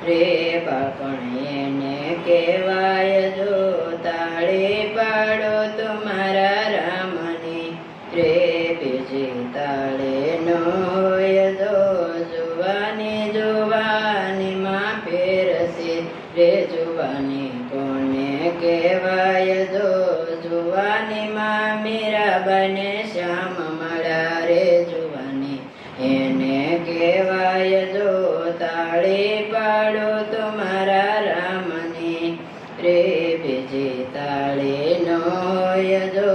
રે બાળપણ એને કહેવાય જો તાળી પાડો તમારા રામની રે બીજી તાળે નો હોય જો જુવાની જુવાનીમાં ફેરશે રે જુવાની કોને કહેવાય જો જુવાનીમાં મીરાબાઈને શ્યામ મળ્યા રે જુવાની એને કહેવાય જો તાળી પાડો તમારા રામની રે બીજી તાળી નો હોય જો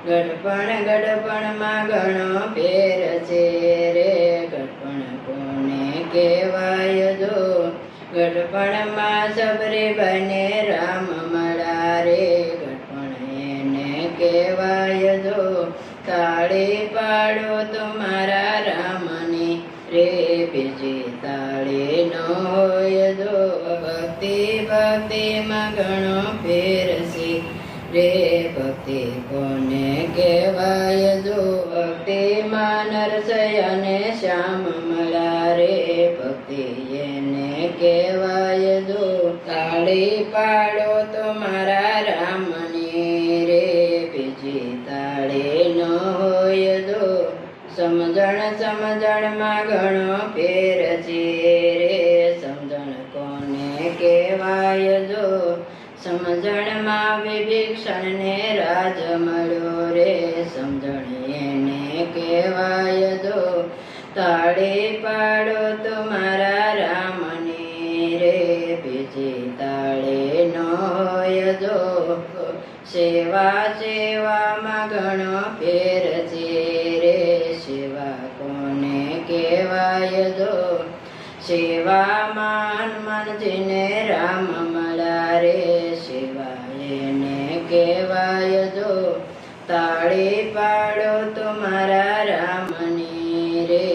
ગડપણમાં ઘણો ફેર છે રે ગડપણ કોને કહેવાય જો ગડપણમાં સબરી બને રામ મળ્યા રે ગડપણ એને કહેવાય જો તાળી પાડો તમારા રામની રે બીજી તાળી નો હોય જો ભક્તિમાં ઘણો ફેર છે રે ભક્તિ કોને કહેવાય જો ભક્તિમાં નરસૈયાને શ્યામ મળ્યા રે ભક્તિ એને કહેવાય જો તાળી પાડો તમારા રામની રે બીજી તાળી નો હોય જો સમજણમાં ઘણો ફેર છે રે સમજણ કોને કહેવાય જો સમજણમાં વિભીષણને રાજ મળ્યો રે સમજણ એને કહેવાય જો તાળી પાડો તમારા રામની રે બીજી તાળી નો હોય જો સેવામાં ઘણો ફેર છે રે સેવા કોને કહેવાય જો સેવામાં હનુમાનજીને રામ મળ્યા રે સેવા એને કહેવાય જો તાળી પાડો તમારા રામની રે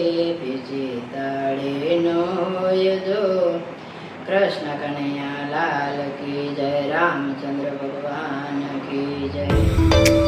બીજી તાળી નો હોય જો કૃષ્ણ કનૈયા લાલ કી જય રામચંદ્ર ભગવાન કી જય।